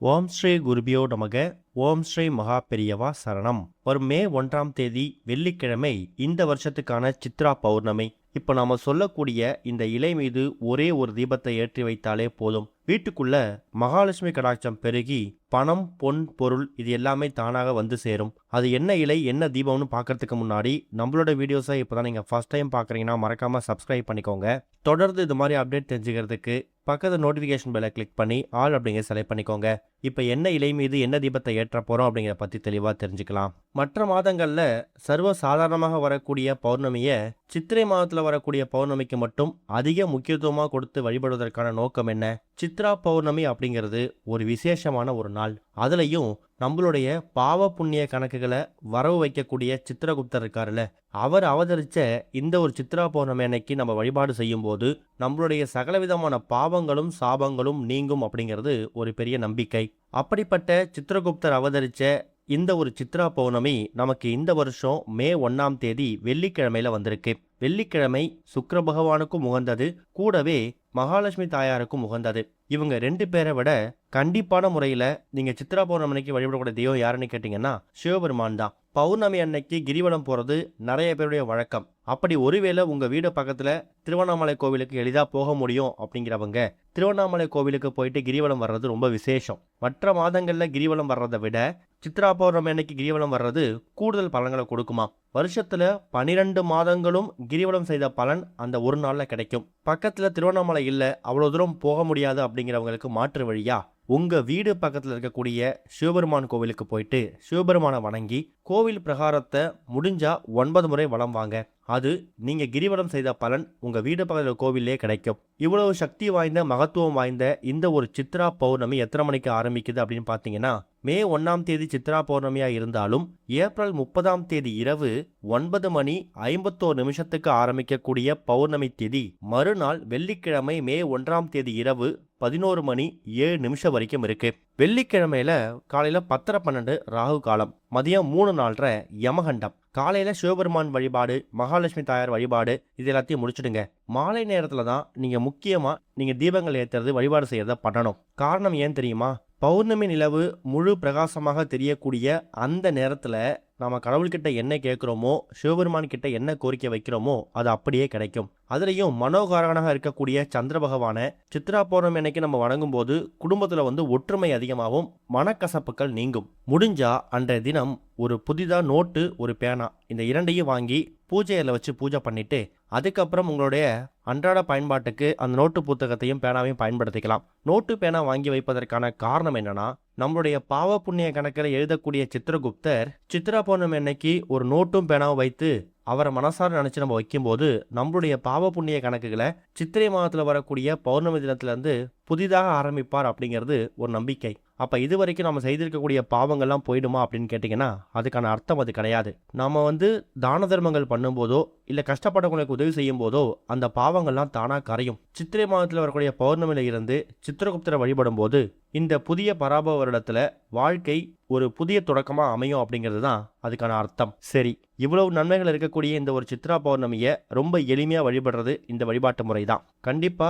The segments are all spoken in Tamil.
ஓம் ஸ்ரீ குருபியோ நமக. ஓம் ஸ்ரீ மகா பெரியவா சரணம். வரும் மே 1ஆம் தேதி வெள்ளிக்கிழமை இந்த வருஷத்துக்கான சித்ரா பௌர்ணமி. இப்போ நாம சொல்லக்கூடிய இந்த இலை மீது ஒரே ஒரு தீபத்தை ஏற்றி வைத்தாலே போதும். வீட்டுக்குள்ள மகாலட்சுமி கடாட்சம் பெருகி பணம், பொன், பொருள் இது எல்லாமே தானாக வந்து சேரும். அது என்ன இலை, என்ன தீபம்னு பார்க்கறதுக்கு முன்னாடி நம்மளோட வீடியோஸை இப்போதான் நீங்கள் ஃபர்ஸ்ட் டைம் பார்க்குறீங்கன்னா மறக்காம சப்ஸ்கிரைப் பண்ணிக்கோங்க. தொடர்ந்து இது மாதிரி அப்டேட் தெரிஞ்சுக்கிறதுக்கு பக்கத்து நோட்டிஃபிகேஷன் பெல்லை கிளிக் பண்ணி ஆல் அப்படிங்கிற செலக்ட் பண்ணிக்கோங்க. இப்போ என்ன இலை மீது என்ன தீபத்தை ஏற்ற போகிறோம் அப்படிங்கிற பற்றி தெளிவாக தெரிஞ்சுக்கலாம். மற்ற மாதங்களில் சர்வ சாதாரணமாக வரக்கூடிய பௌர்ணமியை சித்திரை மாதத்தில் வரக்கூடிய பௌர்ணமிக்கு மட்டும் அதிக முக்கியத்துவமாக கொடுத்து வழிபடுவதற்கான நோக்கம் என்ன? சித்ரா பௌர்ணமி அப்படிங்கிறது ஒரு விசேஷமான ஒரு நாள். அதுலேயும் நம்மளுடைய பாவ புண்ணிய கணக்குகளை வரவு வைக்கக்கூடிய சித்திரகுப்தர் இருக்காருல்ல, அவர் அவதரித்த இந்த ஒரு சித்ரா பௌர்ணமி அன்னைக்கு நம்ம வழிபாடு செய்யும் போது நம்மளுடைய சகலவிதமான பாவங்களும் சாபங்களும் நீங்கும் அப்படிங்கிறது ஒரு பெரிய நம்பிக்கை. அப்படிப்பட்ட சித்திரகுப்தர் அவதரித்த இந்த ஒரு சித்ரா பௌர்ணமி நமக்கு இந்த வருஷம் மே 1ஆம் தேதி வெள்ளிக்கிழமையில வந்திருக்கு. வெள்ளிக்கிழமை சுக்கிர பகவானுக்கும் உகந்தது, கூடவே மகாலட்சுமி தாயாருக்கும் உகந்தது. இவங்க 2 பேரை விட கண்டிப்பான முறையில் நீங்கள் சித்ரா பௌர்ணமிக்கு வழிபடக்கூடிய தெய்வம் யாருன்னு கேட்டிங்கன்னா சிவபெருமான் தான். பௌர்ணமி அன்னைக்கு கிரிவலம் போகிறது நிறைய பேருடைய வழக்கம். அப்படி ஒருவேளை உங்கள் வீடு பக்கத்தில் திருவண்ணாமலை கோவிலுக்கு எளிதாக போக முடியும் அப்படிங்கிறவங்க திருவண்ணாமலை கோவிலுக்கு போயிட்டு கிரிவலம் வர்றது ரொம்ப விசேஷம். மற்ற மாதங்களில் கிரிவலம் வர்றதை விட சித்ரா பௌர்ணமி அன்னைக்கு கிரிவலம் வர்றது கூடுதல் பலன்களை கொடுக்குமா. வருஷத்துல 12 மாதங்களும் கிரிவலம் செய்த பலன் அந்த ஒரு நாள்ல கிடைக்கும். பக்கத்துல திருவண்ணாமலை இல்ல, அவ்வளவு தூரம் போக முடியாது அப்படிங்கிறவங்களுக்கு மாற்று வழியா உங்க வீடு பக்கத்துல இருக்கக்கூடிய சிவபெருமான் கோவிலுக்கு போயிட்டு சிவபெருமானை வணங்கி கோவில் பிரகாரத்தை முடிஞ்சா 9 முறை வலம் வாங்க. அது நீங்க கிரிவலம் செய்த பலன் உங்க வீடு பக்கத்தில் கோவிலே கிடைக்கும். இவ்வளவு சக்தி வாய்ந்த மகத்துவம் வாய்ந்த இந்த ஒரு சித்ரா பௌர்ணமி எத்தனை மணிக்கு ஆரம்பிக்குது அப்படின்னு பார்த்தீங்கன்னா, மே 1ஆம் தேதி சித்ரா பௌர்ணமியா இருந்தாலும் ஏப்ரல் 30ஆம் தேதி இரவு 9:51 ஆரம்பிக்கக்கூடிய பௌர்ணமி திதி மறுநாள் வெள்ளிக்கிழமை மே 1ஆம் தேதி இரவு 11:07 வரைக்கும் இருக்கு. வெள்ளிக்கிழமையில காலையில 10:12 ராகு காலம், மதியம் 3:04 யமகண்டம். காலையில சிவபெருமான் வழிபாடு, மகாலட்சுமி தாயார் வழிபாடு இது எல்லாத்தையும் முடிச்சுடுங்க. மாலை நேரத்துல தான் நீங்க தீபங்கள் ஏற்றுறது, வழிபாடு செய்யறத பண்ணணும். காரணம் ஏன் தெரியுமா? பௌர்ணமி நிலவு முழு பிரகாசமாக தெரியக்கூடிய அந்த நேரத்துல நாம கடவுள்கிட்ட என்ன கேட்குறோமோ, சிவபெருமான் கிட்ட என்ன கோரிக்கை வைக்கிறோமோ அது அப்படியே கிடைக்கும். அதுலேயும் மனோகாரகனாக இருக்கக்கூடிய சந்திர பகவானை சித்ரா பௌர்ணமி அன்னைக்கு நம்ம வணங்கும் போது குடும்பத்தில் ஒற்றுமை அதிகமாகவும் மனக்கசப்புகள் நீங்கும். முடிஞ்சா அன்றைய தினம் ஒரு புதிதாக நோட்டு, ஒரு பேனா இந்த இரண்டையும் வாங்கி பூஜையில் வச்சு பூஜை பண்ணிட்டு அதுக்கப்புறம் உங்களுடைய அன்றாட பயன்பாட்டுக்கு அந்த நோட்டு புத்தகத்தையும் பேனாவையும் பயன்படுத்திக்கலாம். நோட்டு பேனா வாங்கி வைப்பதற்கான காரணம் என்னன்னா, நம்மளுடைய பாவ புண்ணிய கணக்கில் எழுதக்கூடிய சித்திரகுப்தர் சித்ரா பௌர்ணமி அன்னைக்கு ஒரு நோட்டும் பேனாவும் வைத்து அவரை மனசார நினைச்சு நம்ம வைக்கும்போது நம்மளுடைய பாவ புண்ணிய கணக்குகளை சித்திரை மாதத்தில் வரக்கூடிய பௌர்ணமி தினத்திலிருந்து புதிதாக ஆரம்பிப்பார் அப்படிங்கிறது ஒரு நம்பிக்கை. அப்ப இது வரைக்கும் நம்ம செய்திருக்கக்கூடிய பாவங்கள்லாம் போயிடுமா அப்படின்னு கேட்டிங்கன்னா அதுக்கான அர்த்தம் அது கிடையாது. நாம தான தர்மங்கள் பண்ணும்போதோ இல்ல கஷ்டப்பட்டவங்களுக்கு உதவி செய்யும் போதோ அந்த பாவங்கள்லாம் தானா கரையும். சித்திரை மாதத்தில் வரக்கூடிய பௌர்ணமியில இருந்து சித்திரகுப்தரை வழிபடும் போது இந்த புதிய பராபவ வருடத்துல வாழ்க்கை ஒரு புதிய தொடக்கமா அமையும் அப்படிங்கிறது தான் அதுக்கான அர்த்தம். சரி, இவ்வளவு நன்மைகள் இருக்கக்கூடிய இந்த ஒரு சித்ரா பௌர்ணமியை ரொம்ப எளிமையா வழிபடுறது இந்த வழிபாட்டு முறை தான். கண்டிப்பா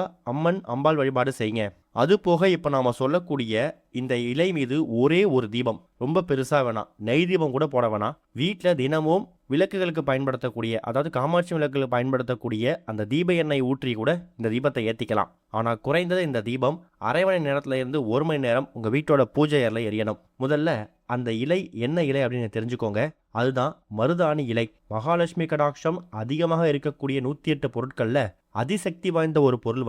அம்பாள் வழிபாடு செய்யுங்க. அது போக இப்ப நாம சொல்லக்கூடிய இந்த இலை மீது ஒரே ஒரு தீபம், ரொம்ப பெருசா வேணாம், நெய் தீபம் கூட போட வேணாம். வீட்டில் தினமும் விளக்குகளுக்கு பயன்படுத்தக்கூடிய, அதாவது காமாட்சி விளக்குகளுக்கு பயன்படுத்தக்கூடிய அந்த தீப எண்ணெய் ஊற்றி கூட இந்த தீபத்தை ஏற்றிக்கலாம். ஆனால் குறைந்தது இந்த தீபம் அரை மணி நேரத்துல இருந்து 1 மணி நேரம் உங்க வீட்டோட பூஜை அறையில் எரியணும். முதல்ல அந்த இலை என்ன இலை அப்படின்னு தெரிஞ்சுக்கோங்க. அதுதான் மருதாணி இலை. மகாலட்சுமி கடாட்சம் அதிகமாக இருக்கக்கூடிய 108 பொருட்கள்ல அதிசக்தி வாய்ந்த ஒரு பொருள்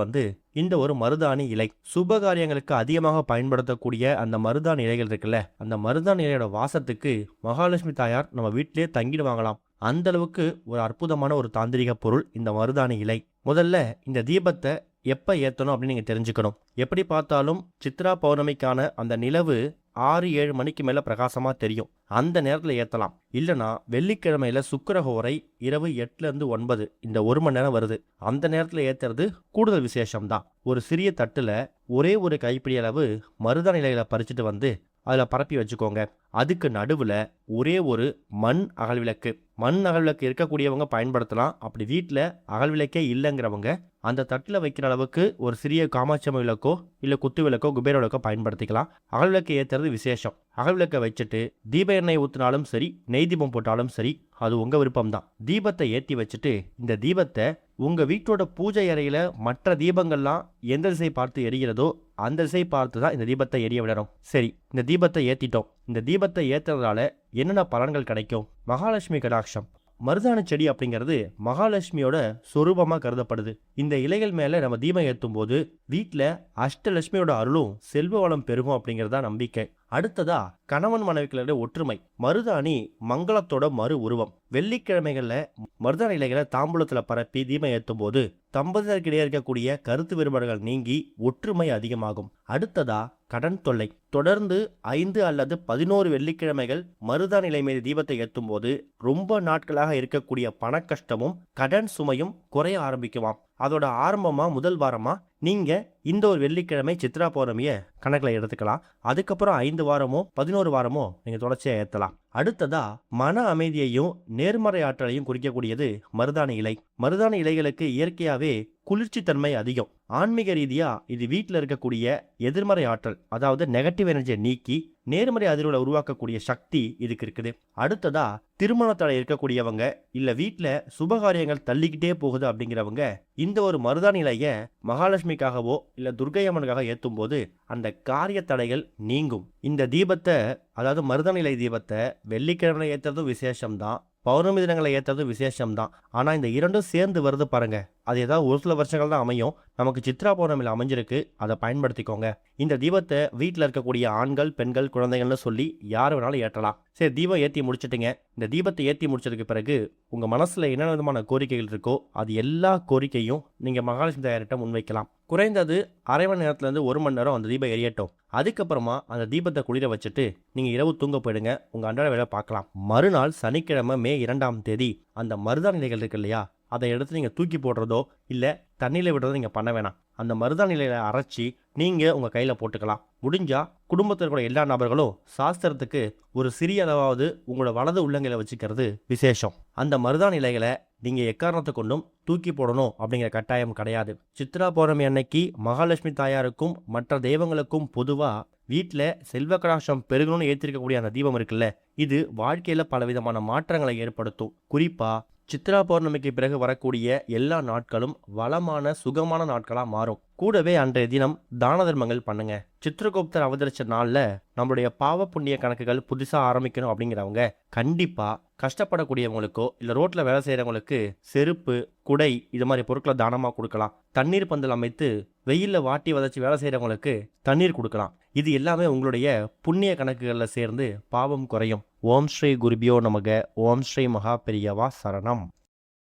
இந்த ஒரு மருதாணி இலை. சுபகாரியங்களுக்கு அதிகமாக பயன்படுத்தக்கூடிய அந்த மருதாணி இலைகள் இருக்குல்ல, அந்த மருதாணி இலையோட வாசத்துக்கு மகாலட்சுமி தாயார் நம்ம வீட்டிலே தங்கிடுவாங்களாம். அந்த அளவுக்கு ஒரு அற்புதமான ஒரு தாந்திரிக பொருள் இந்த மருதாணி இலை. முதல்ல இந்த தீபத்தை எப்ப ஏத்தணும் அப்படின்னு நீங்க தெரிஞ்சுக்கணும். எப்படி பார்த்தாலும் சித்ரா பௌர்ணமிக்கான அந்த நிலவு 6-7 மணிக்கு மேல பிரகாசமா தெரியும். அந்த நேரத்துல ஏத்தலாம். இல்லைன்னா வெள்ளிக்கிழமையில சுக்கிரஹோரை இரவு 8-9 இந்த 1 மணி நேரம் வருது. அந்த நேரத்துல ஏத்துறது கூடுதல் விசேஷம்தான். ஒரு சிறிய தட்டுல ஒரே ஒரு கைப்பிடி அளவு மருதாணி இலைகளை பறிச்சுட்டு அதில் பரப்பி வச்சுக்கோங்க. அதுக்கு நடுவில் ஒரே ஒரு மண் அகல் விளக்கு, மண் அகல் விளக்கு இருக்கக்கூடியவங்க பயன்படுத்தலாம். அப்படி வீட்டில் அகல் விளக்கே இல்லைங்கிறவங்க அந்த தட்டில் வைக்கிற அளவுக்கு ஒரு சிறிய காமாட்சி விளக்கோ இல்லை குத்து விளக்கோ குபேர விளக்கோ பயன்படுத்திக்கலாம். அகல் விளக்கு ஏற்றுறது விசேஷம். அகல் விளக்கை வச்சுட்டு தீப எண்ணெய் ஊற்றினாலும் சரி, நெய் தீபம் போட்டாலும் சரி, அது உங்கள் விருப்பம்தான். தீபத்தை ஏற்றி வச்சுட்டு இந்த தீபத்தை உங்கள் வீட்டோட பூஜை அறையில் மற்ற தீபங்கள்லாம் எந்த திசை பார்த்து எரிகிறதோ அந்த திசை பார்த்து தான் இந்த தீபத்தை எரிய விடணும். சரி, இந்த தீபத்தை ஏற்றிட்டோம். இந்த தீபத்தை ஏற்றுறதுனால என்னென்ன பலன்கள் கிடைக்கும்? மகாலட்சுமி கடாட்சம். மருதாணி செடி அப்படிங்கிறது மகாலட்சுமியோட சொரூபமாக கருதப்படுது. இந்த இலைகள் மேலே நம்ம தீபம் ஏற்றும் போது வீட்டில் அஷ்டலட்சுமியோட அருளும் செல்வ வளம் பெருகும் அப்படிங்கிறதா நம்பிக்கை. அடுத்ததா கணவன் மனைவிகளுடைய ஒற்றுமை. மருதாணி மங்களத்தோட மறு உருவம். வெள்ளிக்கிழமைகளில் மருதாணி இலைகளை தாம்பூலத்தில் பரப்பி தீபம் ஏற்றும் போது தம்பதியர்கிடையே இருக்கக்கூடிய கருத்து வேறுபாடுகள் நீங்கி ஒற்றுமை அதிகமாகும். அடுத்ததா கடன் தொல்லை. தொடர்ந்து 5 அல்லது 11 வெள்ளிக்கிழமைகள் மருதாணி இலை மீது தீபத்தை ஏற்றும் போது ரொம்ப நாட்களாக இருக்கக்கூடிய பண கஷ்டமும் கடன் சுமையும் குறைய ஆரம்பிக்குமாம். அதோட ஆரம்பமா முதல் வாரமா நீங்க இந்த ஒரு வெள்ளிக்கிழமை சித்ரா பௌர்ணமியை கணக்கில் எடுத்துக்கலாம். அதுக்கப்புறம் 5 வாரமோ 11 வாரமோ நீங்க தொடர்ச்சியா ஏற்றலாம். அடுத்ததா மன அமைதியையும் நேர்மறை ஆற்றலையும் குறிக்கக்கூடியது மருதாணி இலை. மருதாணி இலைகளுக்கு இயற்கையாவே குளிர்ச்சி தன்மை அதிகம். ஆன்மீக ரீதியா இது வீட்டில் இருக்கக்கூடிய எதிர்மறை ஆற்றல், அதாவது நெகட்டிவ் எனர்ஜியை நீக்கி நேர்மறை அதிர்வுகளை உருவாக்கக்கூடிய சக்தி இதுக்கு இருக்குது. அடுத்ததா திருமணத்தடை இருக்கக்கூடியவங்க இல்ல வீட்டில் சுபகாரியங்கள் தள்ளிக்கிட்டே போகுது அப்படிங்கிறவங்க இந்த ஒரு மருதாணி இலையை மகாலட்சுமிக்காகவோ இல்ல துர்க்கை அம்மனுக்காக ஏற்றும் போது அந்த காரிய தடைகள் நீங்கும். இந்த தீபத்தை, அதாவது மருதாணி இலை தீபத்தை வெள்ளிக்கிழமை ஏற்றுறதும் விசேஷம்தான், பௌர்ணமி தினங்களை ஏற்றுறதும் விசேஷம்தான். ஆனால் இந்த இரண்டும் சேர்ந்து வருது பாருங்க, அது ஏதாவது ஒரு சில வருஷங்கள் தான் அமையும். நமக்கு சித்ரா பௌர்ணமியில் அமைஞ்சிருக்கு, அதை பயன்படுத்திக்கோங்க. இந்த தீபத்தை வீட்டில் இருக்கக்கூடிய ஆண்கள், பெண்கள், குழந்தைகள்னு சொல்லி யார் வேணாலும் ஏற்றலாம். சரி, தீபம் ஏற்றி முடிச்சிட்டுங்க. இந்த தீபத்தை ஏற்றி முடிச்சதுக்கு பிறகு உங்கள் மனசில் என்ன விதமான கோரிக்கைகள் இருக்கோ அது எல்லா கோரிக்கையும் நீங்கள் மகாலட்சுமி தாயார்கிட்ட முன்வைக்கலாம். குறைந்தது அரை மணி நேரத்துலேருந்து 1 மணி நேரம் அந்த தீபம் எரியட்டும். அதுக்கப்புறமா அந்த தீபத்தை குளிர வச்சுட்டு நீங்கள் இரவு தூங்க போயிடுங்க. உங்கள் அன்றாட வேலை பார்க்கலாம். மறுநாள் சனிக்கிழமை மே 2ஆம் தேதி அந்த மருதாணி இலைகள் இருக்கு இல்லையா, அதை எடுத்து நீங்கள் தூக்கி போடுறதோ இல்லை தண்ணியில் விடுறதோ நீங்கள் பண்ண வேணாம். அந்த மருதாணி இலையை அரைச்சி நீங்கள் உங்கள் கையில் போட்டுக்கலாம். முடிஞ்சால் குடும்பத்தில் இருக்கிற எல்லா நபர்களும் சாஸ்திரத்துக்கு ஒரு சிறிய அளவாவது உங்களோட வலது உள்ளங்கையில் வச்சுக்கிறது விசேஷம். அந்த மருதாணி இலைகளை நீங்கள் எக்காரணத்தை கொண்டும் தூக்கி போடணும் அப்படிங்கிற கட்டாயம் கிடையாது. சித்ரா பௌர்ணமி அன்னைக்கு மகாலட்சுமி தாயாருக்கும் மற்ற தெய்வங்களுக்கும் பொதுவாக வீட்டில் செல்வ கடாட்சம் பெருகணும்னு ஏற்றிருக்கக்கூடிய அந்த தீபம் இருக்குல்ல, இது வாழ்க்கையில் பலவிதமான மாற்றங்களை ஏற்படுத்தும். குறிப்பாக சித்ரா பௌர்ணமிக்கு பிறகு வரக்கூடிய எல்லா நாட்களும் வளமான சுகமான நாட்களாக மாறும். கூடவே அன்றைய தினம் தான தர்மங்கள் பண்ணுங்க. சித்ரகுப்தர் அவதரிச்ச நாளில் நம்மளுடைய பாவ புண்ணிய கணக்குகள் புதுசாக ஆரம்பிக்கணும் அப்படிங்கிறவங்க கண்டிப்பாக கஷ்டப்படக்கூடியவங்களுக்கோ இல்லை ரோட்டில் வேலை செய்கிறவங்களுக்கு செருப்பு, குடை இது மாதிரி பொருட்களை தானமாக கொடுக்கலாம். தண்ணீர் பந்தல் அமைத்து வெயிலில் வாட்டி வதச்சி வேலை செய்கிறவங்களுக்கு தண்ணீர் கொடுக்கலாம். இது எல்லாமே உங்களுடைய புண்ணிய கணக்குகளில் சேர்ந்து பாவம் குறையும். ஓம் ஸ்ரீ குருபியோ நமக. ஓம் ஸ்ரீ மகா பெரியவா சரணம்.